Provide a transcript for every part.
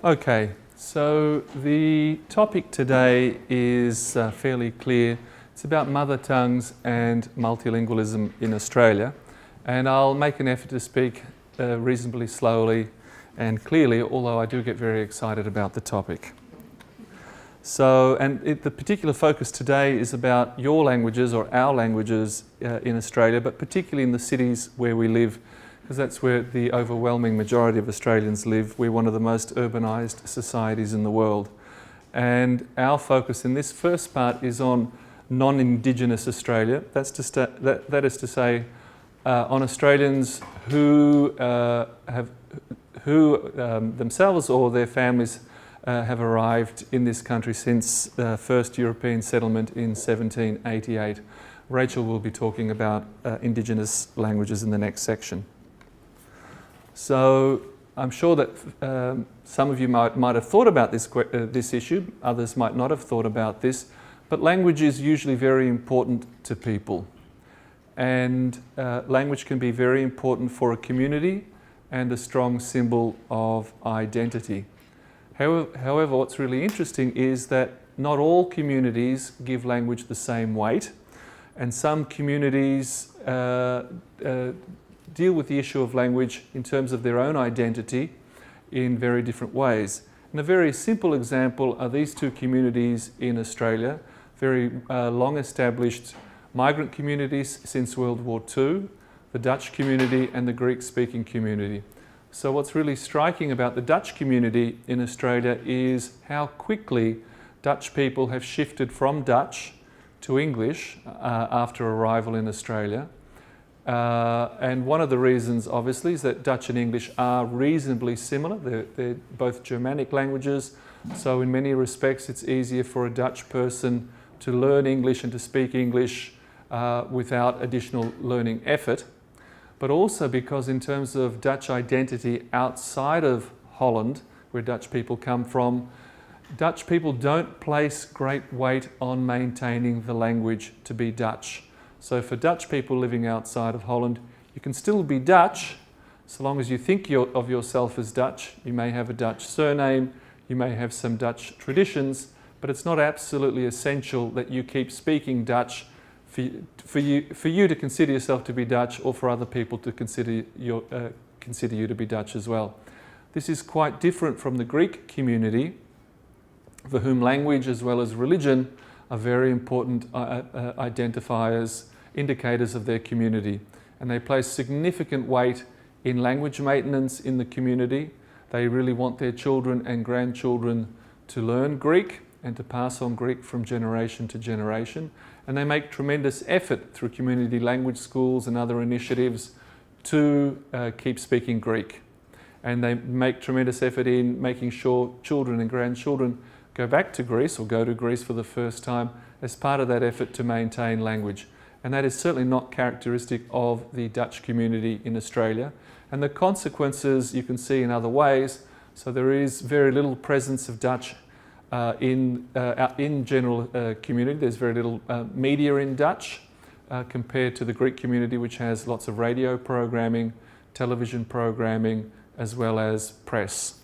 Okay, so the topic today is fairly clear. It's about mother tongues and multilingualism in Australia, and I'll make an effort to speak reasonably slowly and clearly, although I do get very excited about the topic. So, the particular focus today is about your languages or our languages in Australia, but particularly in the cities where we live, because that's where the overwhelming majority of Australians live. We're one of the most urbanised societies in the world. And our focus in this first part is on non-Indigenous Australia. That is to say, on Australians who themselves or their families have arrived in this country since the first European settlement in 1788. Rachel will be talking about Indigenous languages in the next section. So I'm sure that some of you might have thought about this issue, others might not have thought about this, but language is usually very important to people. And language can be very important for a community and a strong symbol of identity. However, what's really interesting is that not all communities give language the same weight, and some communities deal with the issue of language in terms of their own identity in very different ways. And a very simple example are these two communities in Australia, very long-established migrant communities since World War II, the Dutch community and the Greek-speaking community. So what's really striking about the Dutch community in Australia is how quickly Dutch people have shifted from Dutch to English after arrival in Australia. And one of the reasons, obviously, is that Dutch and English are reasonably similar. They're both Germanic languages, so in many respects it's easier for a Dutch person to learn English and to speak English without additional learning effort. But also because in terms of Dutch identity outside of Holland, where Dutch people come from, Dutch people don't place great weight on maintaining the language to be Dutch. So for Dutch people living outside of Holland, you can still be Dutch, so long as you think of yourself as Dutch. You may have a Dutch surname, you may have some Dutch traditions, but it's not absolutely essential that you keep speaking Dutch for you to consider yourself to be Dutch, or for other people to consider you to be Dutch as well. This is quite different from the Greek community, for whom language as well as religion are very important identifiers, indicators of their community. And they place significant weight in language maintenance in the community. They really want their children and grandchildren to learn Greek and to pass on Greek from generation to generation. And they make tremendous effort through community language schools and other initiatives to keep speaking Greek. And they make tremendous effort in making sure children and grandchildren go back to Greece or go to Greece for the first time as part of that effort to maintain language. And that is certainly not characteristic of the Dutch community in Australia. And the consequences you can see in other ways. So there is very little presence of Dutch in general community. There's very little media in Dutch compared to the Greek community, which has lots of radio programming, television programming, as well as press.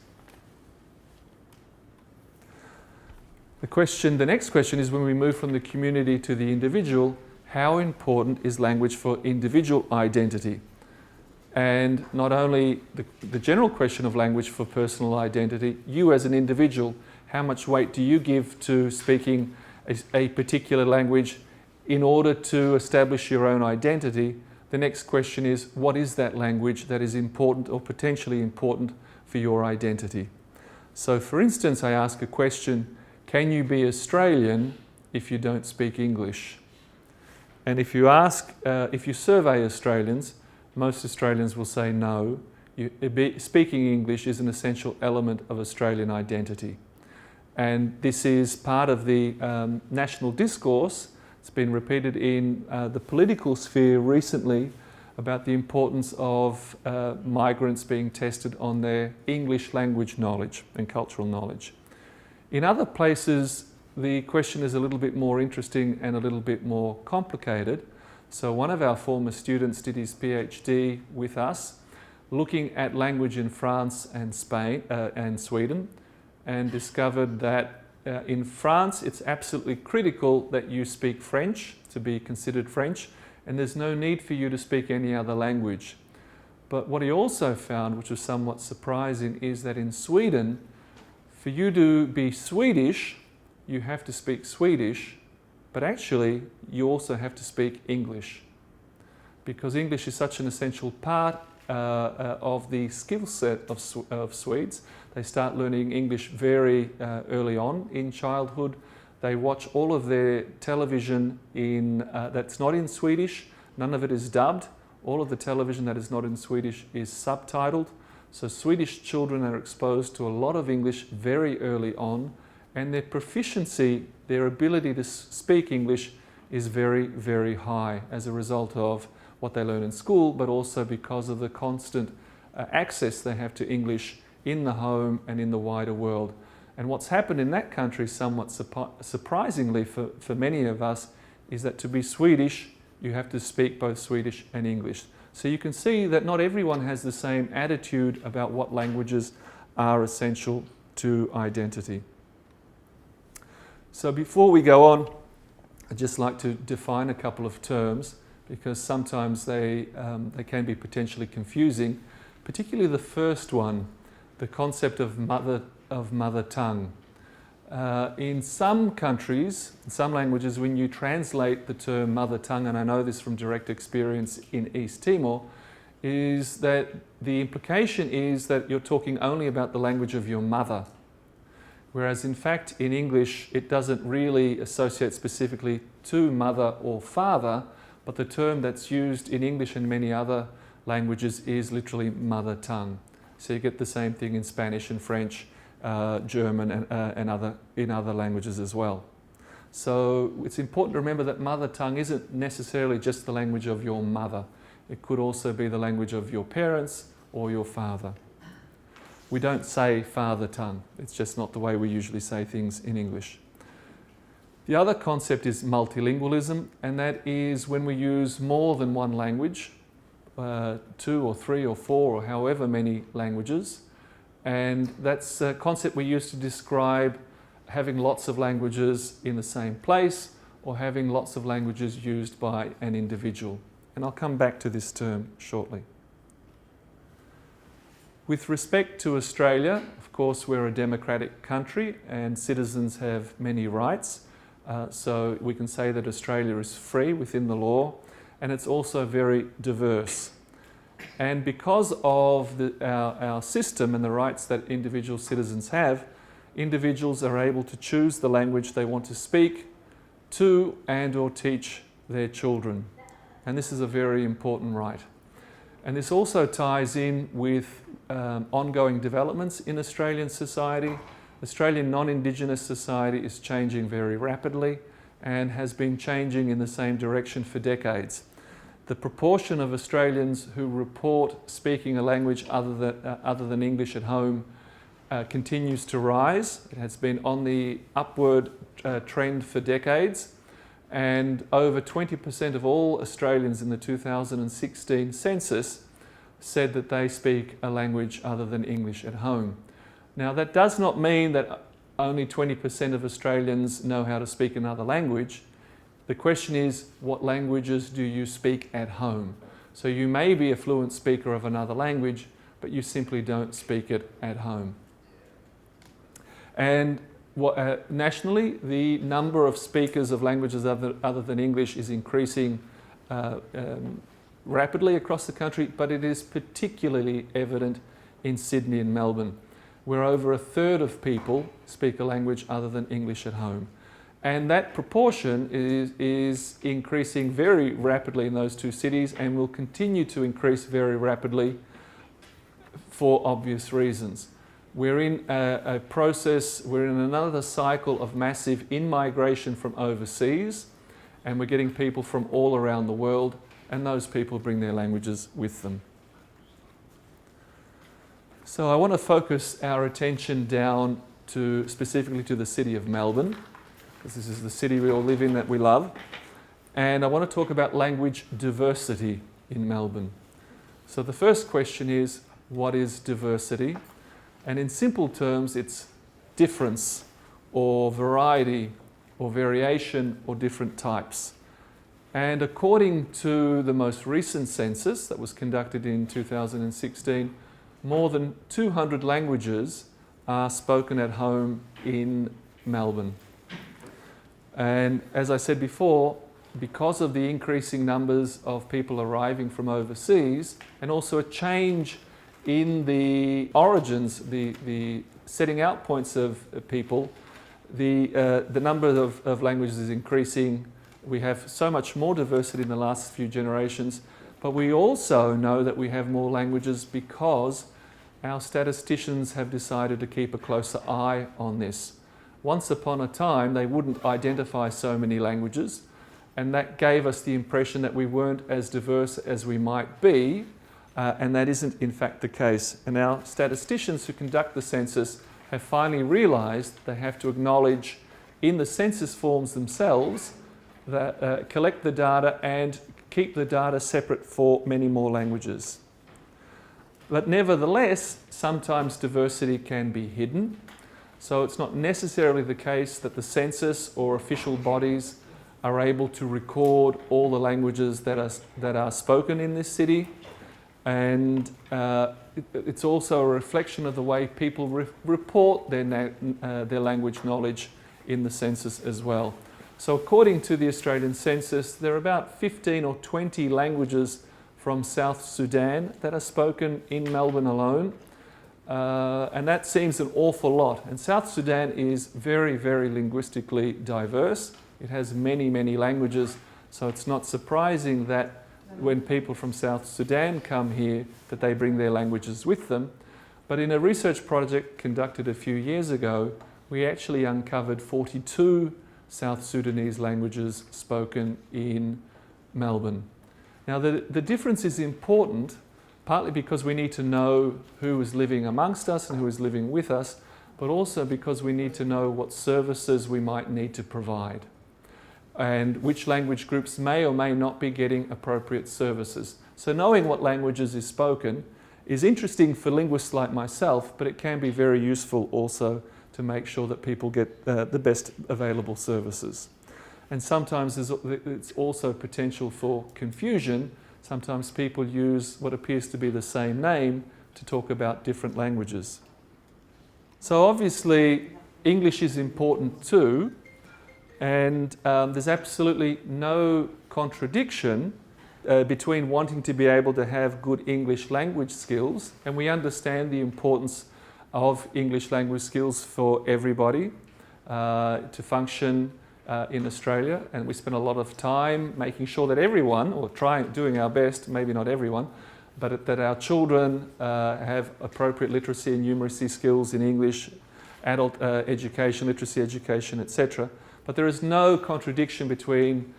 The next question is, when we move from the community to the individual, how important is language for individual identity? And not only the general question of language for personal identity, you as an individual, how much weight do you give to speaking a particular language in order to establish your own identity? The next question is, what is that language that is important or potentially important for your identity? So for instance, I ask a question, can you be Australian if you don't speak English? And if you survey Australians, most Australians will say no. Speaking English is an essential element of Australian identity. And this is part of the national discourse. It's been repeated in the political sphere recently about the importance of migrants being tested on their English language knowledge and cultural knowledge. In other places, the question is a little bit more interesting and a little bit more complicated. So one of our former students did his PhD with us, looking at language in France and Spain and Sweden, and discovered that in France it's absolutely critical that you speak French to be considered French, and there's no need for you to speak any other language. But what he also found, which was somewhat surprising, is that in Sweden, for you to be Swedish, you have to speak Swedish, but actually you also have to speak English, because English is such an essential part of the skill set of Swedes. They start learning English very early on in childhood. They watch all of their television that's not in Swedish. None of it is dubbed. All of the television that is not in Swedish is subtitled. So Swedish children are exposed to a lot of English very early on, and their proficiency, their ability to speak English is very, very high as a result of what they learn in school, but also because of the constant access they have to English in the home and in the wider world. And what's happened in that country, somewhat surprisingly for many of us, is that to be Swedish, you have to speak both Swedish and English. So you can see that not everyone has the same attitude about what languages are essential to identity. So before we go on, I'd just like to define a couple of terms, because sometimes they can be potentially confusing, particularly the first one, the concept of mother tongue. In some countries, in some languages, when you translate the term mother tongue, and I know this from direct experience in East Timor, is that the implication is that you're talking only about the language of your mother. Whereas in fact in English it doesn't really associate specifically to mother or father, but the term that's used in English and many other languages is literally mother tongue. So you get the same thing in Spanish and French, German and in other languages as well. So it's important to remember that mother tongue isn't necessarily just the language of your mother. It could also be the language of your parents or your father. We don't say father tongue. It's just not the way we usually say things in English. The other concept is multilingualism, and that is when we use more than one language, 2 or 3 or 4 or however many languages. And that's a concept we use to describe having lots of languages in the same place or having lots of languages used by an individual. And I'll come back to this term shortly. With respect to Australia, of course, we're a democratic country and citizens have many rights. So we can say that Australia is free within the law, and it's also very diverse. And because of our system and the rights that individual citizens have, individuals are able to choose the language they want to speak to and or teach their children. And this is a very important right. And this also ties in with ongoing developments in Australian society. Australian non-Indigenous society is changing very rapidly and has been changing in the same direction for decades. The proportion of Australians who report speaking a language other than English at home continues to rise. It has been on the upward trend for decades, and over 20% of all Australians in the 2016 census said that they speak a language other than English at home. Now that does not mean that only 20% of Australians know how to speak another language. The question is, what languages do you speak at home? So you may be a fluent speaker of another language, but you simply don't speak it at home. And nationally, the number of speakers of languages other than English is increasing rapidly across the country, but it is particularly evident in Sydney and Melbourne, where over a third of people speak a language other than English at home. And that proportion is increasing very rapidly in those two cities and will continue to increase very rapidly for obvious reasons. We're in a process, we're in another cycle of massive in-migration from overseas, and we're getting people from all around the world, and those people bring their languages with them. So I want to focus our attention down to specifically to the city of Melbourne, because this is the city we all live in that we love. And I want to talk about language diversity in Melbourne. So the first question is, what is diversity? And in simple terms, it's difference or variety or variation or different types. And according to the most recent census that was conducted in 2016, more than 200 languages are spoken at home in Melbourne. And as I said before, because of the increasing numbers of people arriving from overseas and also a change in the origins, the setting out points of people, the number of languages is increasing. We have so much more diversity in the last few generations, but we also know that we have more languages because our statisticians have decided to keep a closer eye on this. Once upon a time, they wouldn't identify so many languages, and that gave us the impression that we weren't as diverse as we might be, and that isn't in fact the case. And our statisticians who conduct the census have finally realised they have to acknowledge in the census forms themselves that collect the data and keep the data separate for many more languages. But nevertheless, sometimes diversity can be hidden. So it's not necessarily the case that the census or official bodies are able to record all the languages that are spoken in this city. And it's also a reflection of the way people report their language knowledge in the census as well. So according to the Australian census, there are about 15 or 20 languages from South Sudan that are spoken in Melbourne alone. And that seems an awful lot. And South Sudan is very, very linguistically diverse. It has many, many languages. So it's not surprising that when people from South Sudan come here, that they bring their languages with them. But in a research project conducted a few years ago, we actually uncovered 42 South Sudanese languages spoken in Melbourne. Now the difference is important, partly because we need to know who is living amongst us and who is living with us, but also because we need to know what services we might need to provide and which language groups may or may not be getting appropriate services. So knowing what languages is spoken is interesting for linguists like myself, but it can be very useful also to make sure that people get the best available services. And sometimes it's also potential for confusion. Sometimes people use what appears to be the same name to talk about different languages. So obviously English is important too, and there's absolutely no contradiction between wanting to be able to have good English language skills, and we understand the importance of English language skills for everybody to function in Australia, and we spend a lot of time making sure that everyone, or doing our best, maybe not everyone, but that our children have appropriate literacy and numeracy skills in English, adult education, literacy education, etc. But there is no contradiction between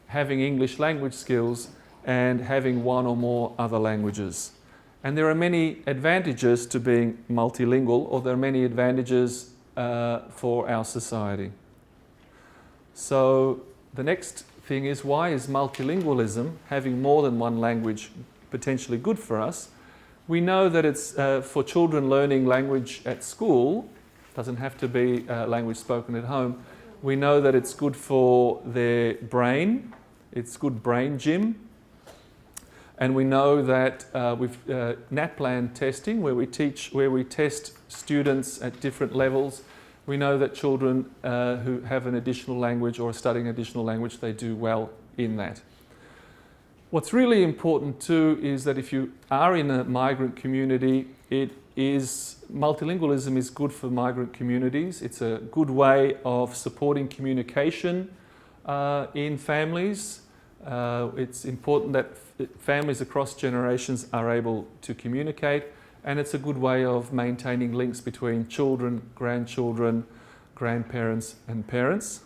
having English language skills and having one or more other languages. And there are many advantages to being multilingual, or there are many advantages for our society. So the next thing is, why is multilingualism, having more than one language, potentially good for us? We know that it's for children learning language at school, doesn't have to be language spoken at home. We know that it's good for their brain, it's good brain gym. And we know that with NAPLAN testing, where we test students at different levels, we know that children who have an additional language or are studying additional language, they do well in that. What's really important too is that if you are in a migrant community, multilingualism is good for migrant communities. It's a good way of supporting communication in families. It's important that families across generations are able to communicate, and it's a good way of maintaining links between children, grandchildren, grandparents and parents.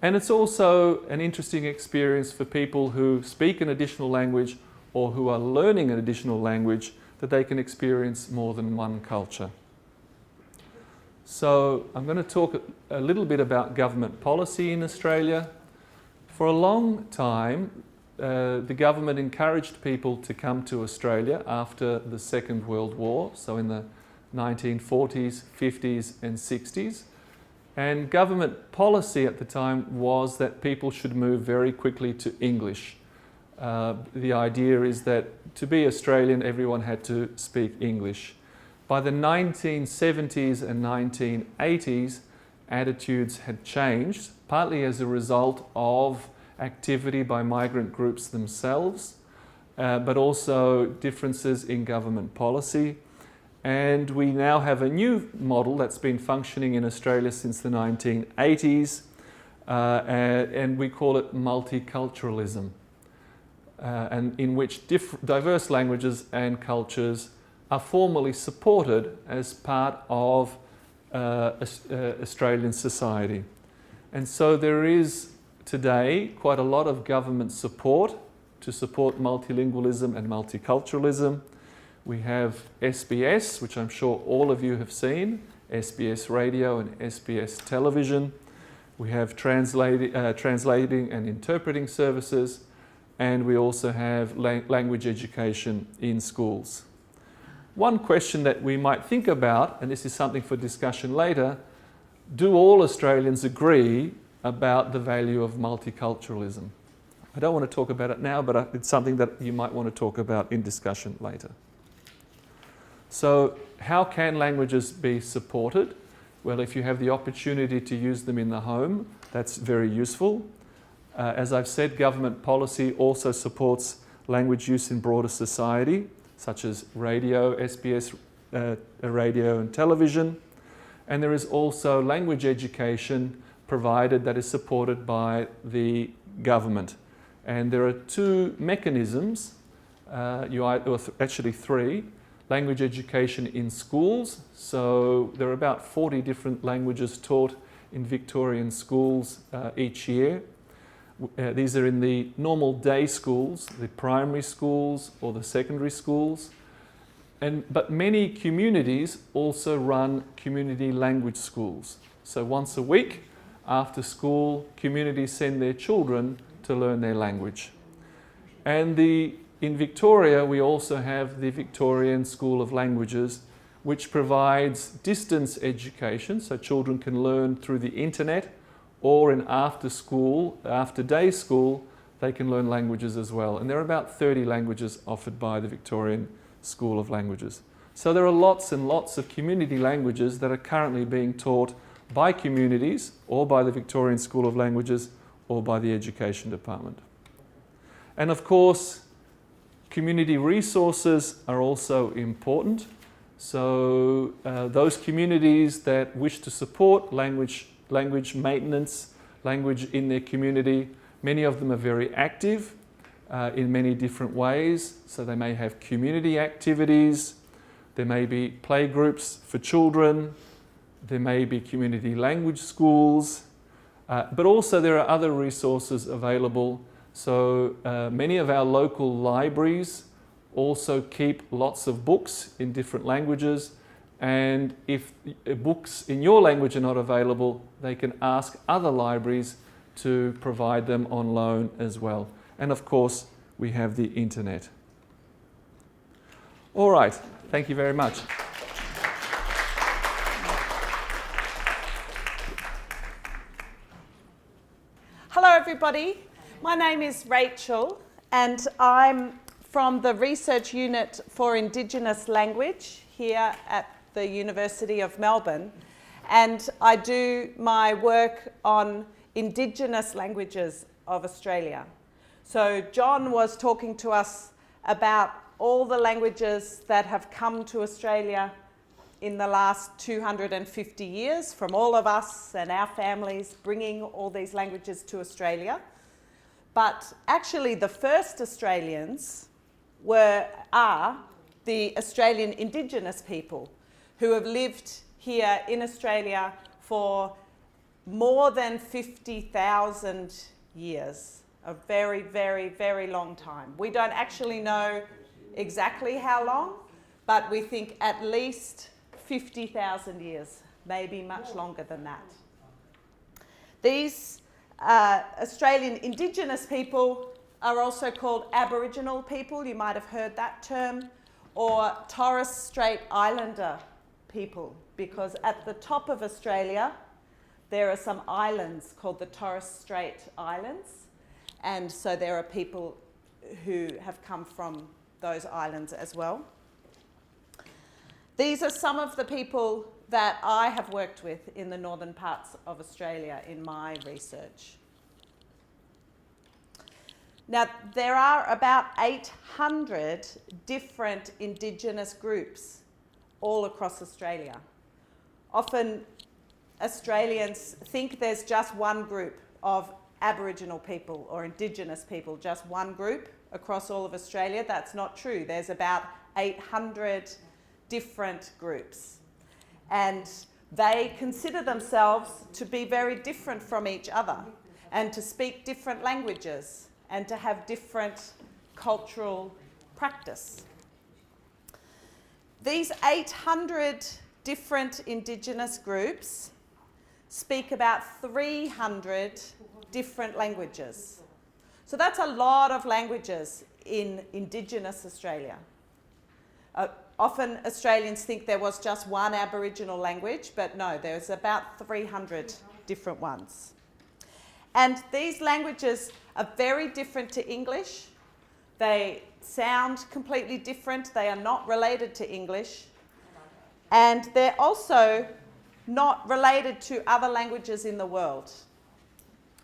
And it's also an interesting experience for people who speak an additional language or who are learning an additional language, that they can experience more than one culture. So I'm going to talk a little bit about government policy in Australia. For a long time, the government encouraged people to come to Australia after the Second World War, so in the 1940s, 50s and 60s. And government policy at the time was that people should move very quickly to English. The idea is that to be Australian, everyone had to speak English. By the 1970s and 1980s, attitudes had changed, partly as a result of activity by migrant groups themselves, but also differences in government policy. And we now have a new model that's been functioning in Australia since the 1980s, and we call it multiculturalism, and in which diverse languages and cultures are formally supported as part of Australian society. And so there is today quite a lot of government support to support multilingualism and multiculturalism. We have SBS, which I'm sure all of you have seen, SBS radio and SBS television. We have translating and interpreting services, and we also have language education in schools. One question that we might think about, and this is something for discussion later, do all Australians agree about the value of multiculturalism? I don't want to talk about it now, but it's something that you might want to talk about in discussion later. So how can languages be supported? Well, if you have the opportunity to use them in the home, that's very useful. As I've said, government policy also supports language use in broader society, such as radio, SBS radio and television. And there is also language education provided that is supported by the government. And there are two mechanisms, actually three. Language education in schools. So there are about 40 different languages taught in Victorian schools each year. These are in the normal day schools, the primary schools or the secondary schools. But many communities also run community language schools. So once a week after school, communities send their children to learn their language. And in Victoria, we also have the Victorian School of Languages, which provides distance education, so children can learn through the internet, or in after day school, they can learn languages as well. And there are about 30 languages offered by the Victorian School of Languages. So there are lots and lots of community languages that are currently being taught by communities, or by the Victorian School of Languages, or by the Education Department. And of course, community resources are also important. So those communities that wish to support language maintenance, language in their community, many of them are very active in many different ways. So they may have community activities, there may be play groups for children, there may be community language schools, but also there are other resources available. So many of our local libraries also keep lots of books in different languages, and if books in your language are not available, they can ask other libraries to provide them on loan as well. And of course, we have the internet. All right, thank you very much. Hello everybody, my name is Rachel and I'm from the Research Unit for Indigenous Language here at the University of Melbourne, and I do my work on Indigenous Languages of Australia. So John was talking to us about all the languages that have come to Australia in the last 250 years from all of us and our families bringing all these languages to Australia. But actually the first Australians are the Australian Indigenous people who have lived here in Australia for more than 50,000 years. A very, very, very long time. We don't actually know exactly how long, but we think at least 50,000 years, maybe much longer than that. These Australian Indigenous people are also called Aboriginal people, you might have heard that term, or Torres Strait Islander people, because at the top of Australia there are some islands called the Torres Strait Islands, and so there are people who have come from those islands as well. These are some of the people that I have worked with in the northern parts of Australia in my research. Now, there are about 800 different Indigenous groups all across Australia. Often Australians think there's just one group of Aboriginal people or Indigenous people, just one group across all of Australia. That's not true. There's about 800 different groups. And they consider themselves to be very different from each other and to speak different languages and to have different cultural practice. These 800 different Indigenous groups speak about 300 different languages. So that's a lot of languages in Indigenous Australia. Often Australians think there was just one Aboriginal language, but no, there's about 300 different ones. And these languages are very different to English. They sound completely different. They are not related to English. And they're also not related to other languages in the world.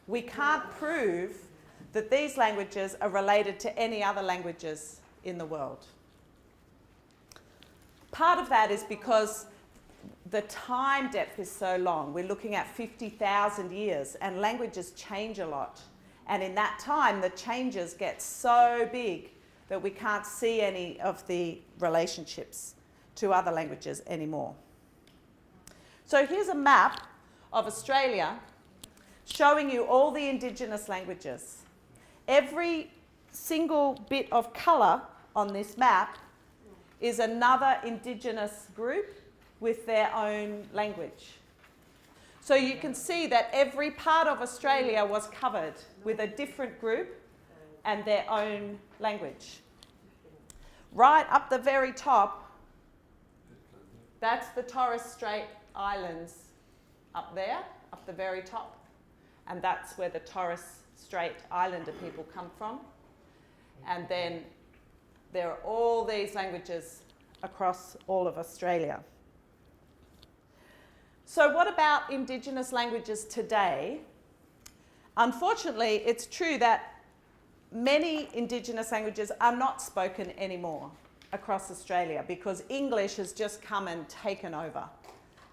We can't prove that these languages are related to any other languages in the world. Part of that is because the time depth is so long. We're looking at 50,000 years, and languages change a lot. And in that time, the changes get so big that we can't see any of the relationships to other languages anymore. So here's a map of Australia showing you all the Indigenous languages. Every single bit of colour on this map is another Indigenous group with their own language. So you can see that every part of Australia was covered with a different group and their own language. Right up the very top, that's the Torres Strait Islands up there, up the very top. And that's where the Torres Strait Islander people come from. And then there are all these languages across all of Australia. So what about Indigenous languages today? Unfortunately, it's true that many Indigenous languages are not spoken anymore across Australia because English has just come and taken over.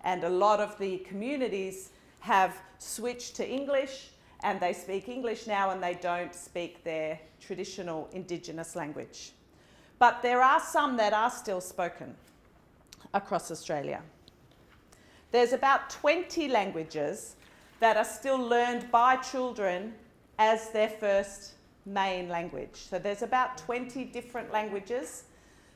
And a lot of the communities have switched to English, and they speak English now and they don't speak their traditional Indigenous language. But there are some that are still spoken across Australia. There's about 20 languages that are still learned by children as their first main language. So there's about 20 different languages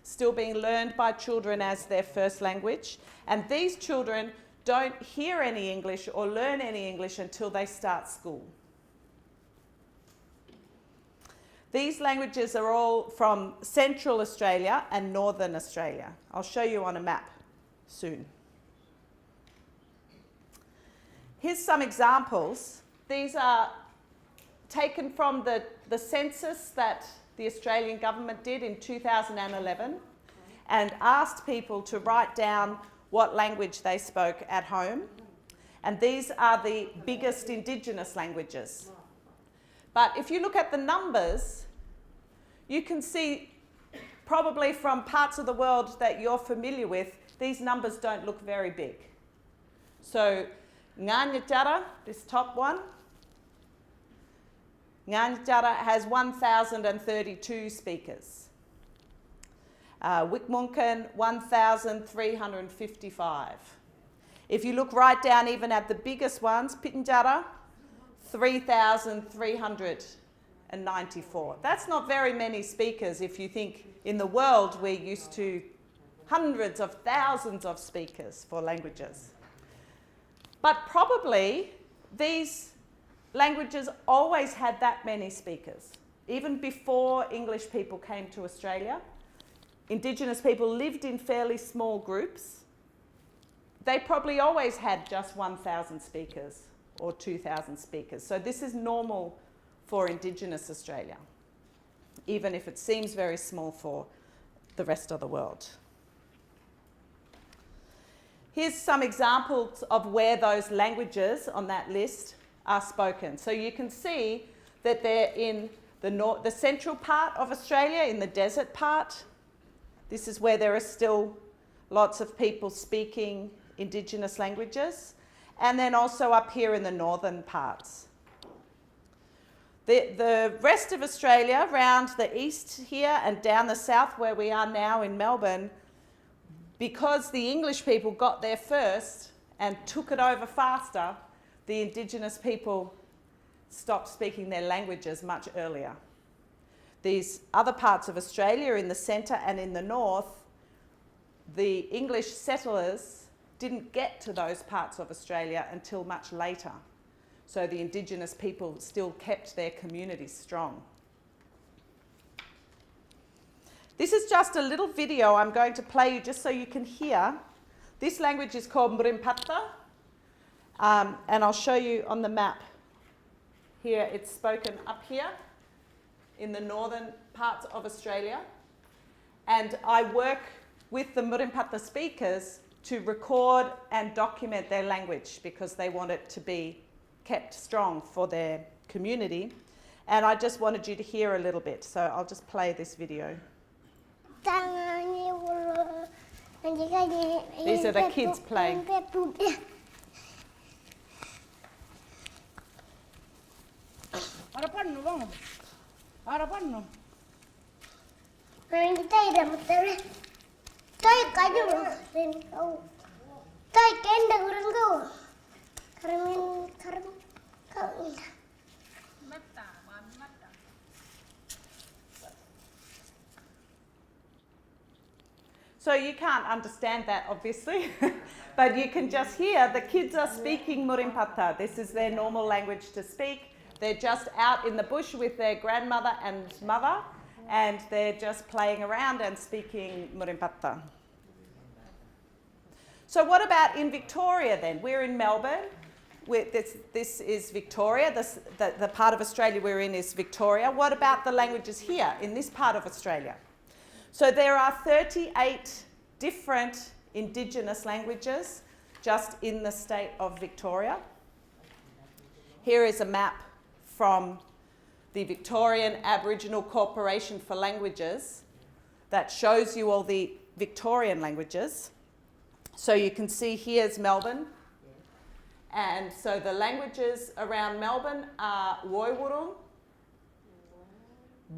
still being learned by children as their first language. And these children don't hear any English or learn any English until they start school. These languages are all from Central Australia and Northern Australia. I'll show you on a map soon. Here's some examples. These are taken from the census that the Australian government did in 2011 and asked people to write down what language they spoke at home. And these are the biggest Indigenous languages. But if you look at the numbers, you can see probably from parts of the world that you're familiar with, these numbers don't look very big. So Ngarnjatjara, this top one, Ngarnjatjara has 1,032 speakers. Wikmunkan, 1,355. If you look right down even at the biggest ones, Pitjantjatjara, 3,394. That's not very many speakers if you think in the world we're used to hundreds of thousands of speakers for languages. But probably these languages always had that many speakers. Even before English people came to Australia, Indigenous people lived in fairly small groups they probably always had just 1,000 speakers or 2,000 speakers. So this is normal for Indigenous Australia, even if it seems very small for the rest of the world. Here's some examples of where those languages on that list are spoken. So you can see that they're in the central part of Australia, in the desert part. This is where there are still lots of people speaking Indigenous languages. And then also up here in the northern parts. The rest of Australia, around the east here and down the south where we are now in Melbourne, because the English people got there first and took it over faster, the Indigenous people stopped speaking their languages much earlier. These other parts of Australia in the centre and in the north, the English settlers didn't get to those parts of Australia until much later. So the Indigenous people still kept their communities strong. This is just a little video I'm going to play you just so you can hear. This language is called Mrimpata, and I'll show you on the map. Here it's spoken up here in the northern parts of Australia. And I work with the Mrimpata speakers to record and document their language because they want it to be kept strong for their community. And I just wanted you to hear a little bit, so I'll just play this video. These are the kids playing. So you can't understand that, obviously, but you can just hear the kids are speaking Mrimpata. This is their normal language to speak. They're just out in the bush with their grandmother and mother, and they're just playing around and speaking Mrimpata. So what about in Victoria then? We're in Melbourne. This is Victoria. The part of Australia we're in is Victoria. What about the languages here in this part of Australia? So there are 38 different Indigenous languages just in the state of Victoria. Here is a map from the Victorian Aboriginal Corporation for Languages that shows you all the Victorian languages. So you can see here's Melbourne. And so the languages around Melbourne are Woiwurrung,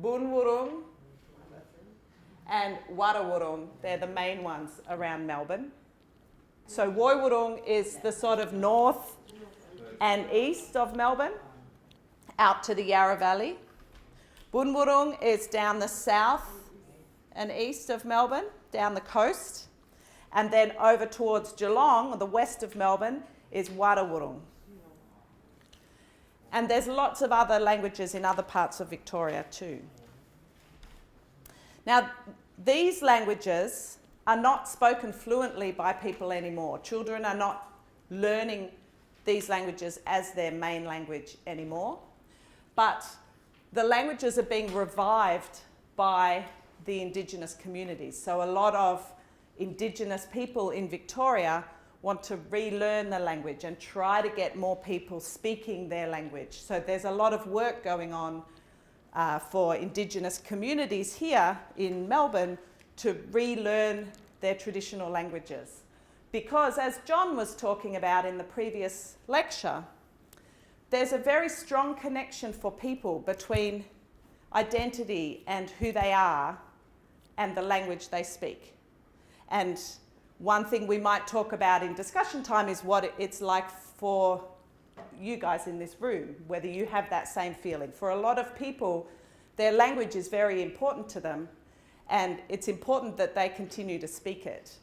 Boonwurrung, and Warrawurrung. They're the main ones around Melbourne. So Woiwurrung is the sort of north and east of Melbourne, out to the Yarra Valley. Boonwurrung is down the south and east of Melbourne, down the coast. And then over towards Geelong, or the west of Melbourne, is Warrawurrung. And there's lots of other languages in other parts of Victoria too. Now, these languages are not spoken fluently by people anymore. Children are not learning these languages as their main language anymore. But the languages are being revived by the Indigenous communities. So a lot of Indigenous people in Victoria want to relearn the language and try to get more people speaking their language. So there's a lot of work going on for Indigenous communities here in Melbourne to relearn their traditional languages. Because as John was talking about in the previous lecture, there's a very strong connection for people between identity and who they are and the language they speak. And one thing we might talk about in discussion time is what it's like for you guys in this room, whether you have that same feeling. For a lot of people, their language is very important to them, and it's important that they continue to speak it.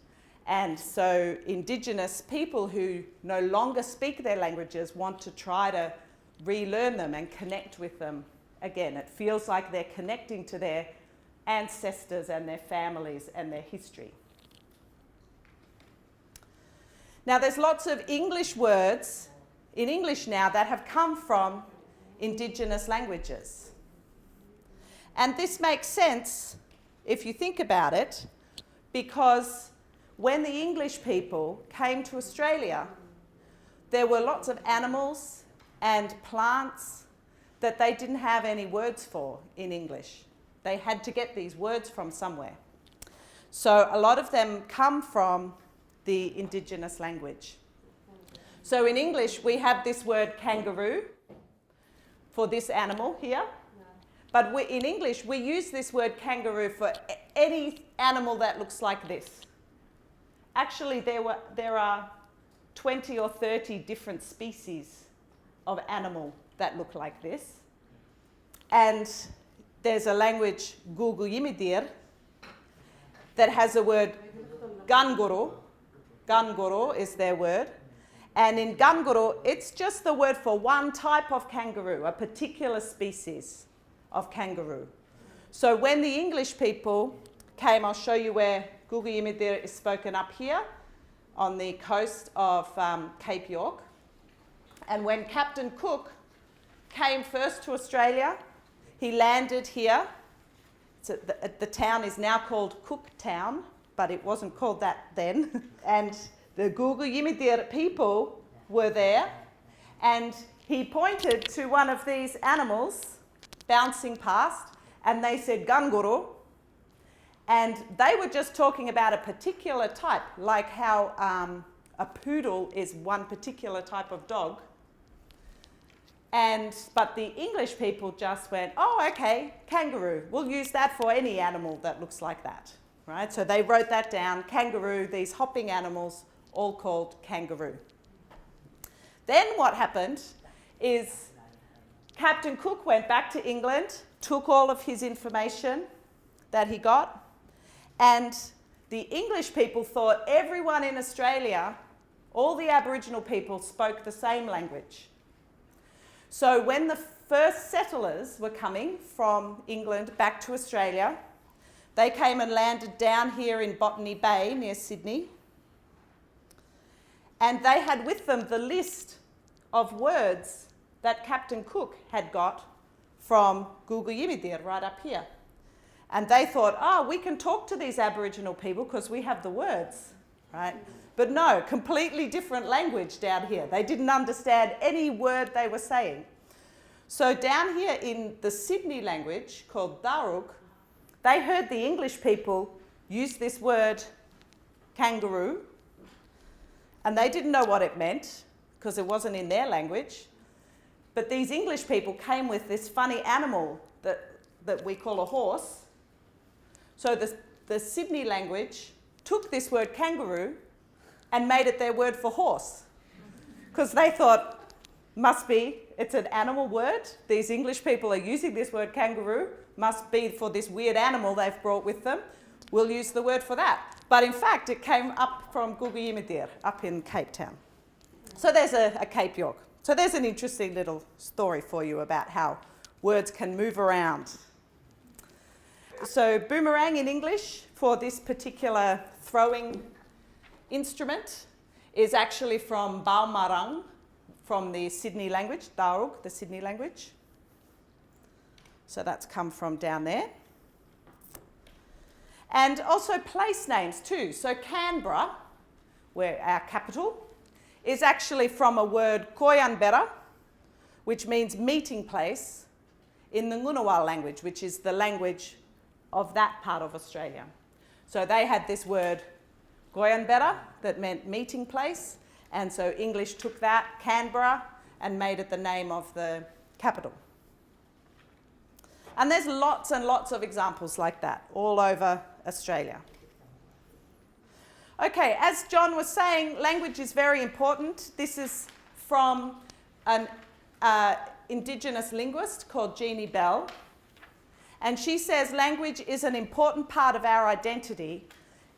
And so Indigenous people who no longer speak their languages want to try to relearn them and connect with them again. It feels like they're connecting to their ancestors and their families and their history. Now there's lots of English words in English now that have come from Indigenous languages. And this makes sense if you think about it, because when the English people came to Australia, there were lots of animals and plants that they didn't have any words for in English. They had to get these words from somewhere. So a lot of them come from the Indigenous language. So in English, we have this word kangaroo for this animal here. But in English, we use this word kangaroo for any animal that looks like this. Actually, there are 20 or 30 different species of animal that look like this. And there's a language, Guguyimidir, that has a word, Kangaroo. Kangaroo is their word. And in Kangaroo, it's just the word for one type of kangaroo, a particular species of kangaroo. So when the English people came, I'll show you where Guguyimidir is spoken up here on the coast of Cape York. And when Captain Cook came first to Australia, he landed here. So the town is now called Cooktown, but it wasn't called that then. And the Guguyimidir people were there, and he pointed to one of these animals bouncing past, and they said Kangaroo. And they were just talking about a particular type, like how a poodle is one particular type of dog. But the English people just went, oh, okay, kangaroo. We'll use that for any animal that looks like that, right? So they wrote that down, kangaroo, these hopping animals, all called kangaroo. Then what happened is Captain Cook went back to England, took all of his information that he got, and the English people thought everyone in Australia, all the Aboriginal people, spoke the same language. So when the first settlers were coming from England back to Australia, they came and landed down here in Botany Bay near Sydney. And they had with them the list of words that Captain Cook had got from Guguyimidir right up here. And they thought, oh, we can talk to these Aboriginal people because we have the words, right? But no, completely different language down here. They didn't understand any word they were saying. So down here in the Sydney language called Darug, they heard the English people use this word kangaroo, and they didn't know what it meant because it wasn't in their language. But these English people came with this funny animal that we call a horse. So the Sydney language took this word kangaroo and made it their word for horse, because they thought, must be, it's an animal word. These English people are using this word kangaroo, must be for this weird animal they've brought with them. We'll use the word for that. But in fact, it came up from Guguyimidir, up in Cape Town. So there's a Cape York. So there's an interesting little story for you about how words can move around. So boomerang in English for this particular throwing instrument is actually from Boomerang, from the Sydney language, Darug, the Sydney language. So that's come from down there. And also place names too. So Canberra, where our capital, is actually from a word Canberra, which means meeting place, in the Ngunnawal language, which is the language of that part of Australia. So they had this word Canberra that meant meeting place, and so English took that, Canberra, and made it the name of the capital. And there's lots and lots of examples like that all over Australia. Okay, as John was saying, language is very important. This is from an Indigenous linguist called Jeannie Bell. And she says language is an important part of our identity.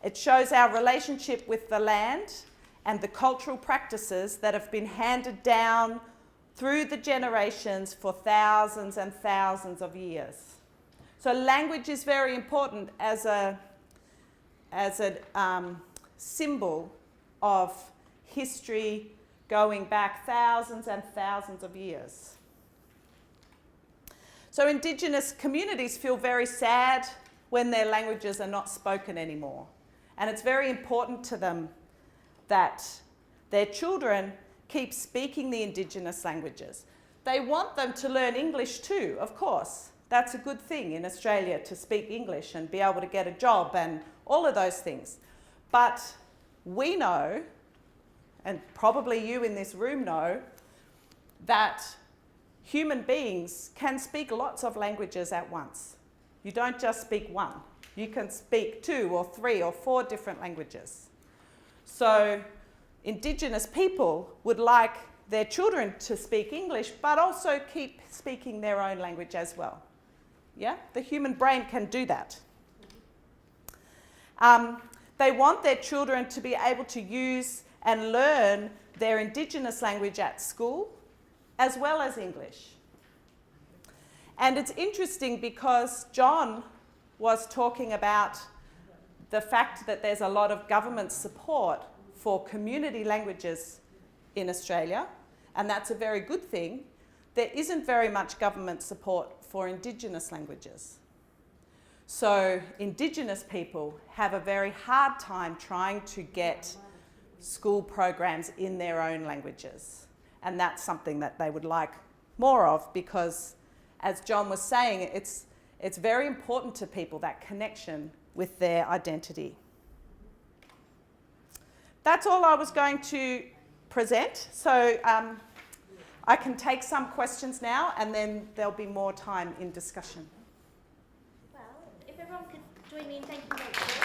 It shows our relationship with the land and the cultural practices that have been handed down through the generations for thousands and thousands of years. So language is very important as a symbol of history going back thousands and thousands of years. So Indigenous communities feel very sad when their languages are not spoken anymore. And it's very important to them that their children keep speaking the Indigenous languages. They want them to learn English too, of course. That's a good thing in Australia, to speak English and be able to get a job and all of those things. But we know, and probably you in this room know, that human beings can speak lots of languages at once. You don't just speak one. You can speak 2 or 3 or 4 different languages. So Indigenous people would like their children to speak English, but also keep speaking their own language as well. Yeah, the human brain can do that. They want their children to be able to use and learn their Indigenous language at school, as well as English. And it's interesting because John was talking about the fact that there's a lot of government support for community languages in Australia, and that's a very good thing. There isn't very much government support for Indigenous languages. So Indigenous people have a very hard time trying to get school programs in their own languages. And that's something that they would like more of, because, as John was saying, it's very important to people, that connection with their identity. That's all I was going to present. So I can take some questions now, and then there'll be more time in discussion. Well, if everyone could join me in thanking Rachel.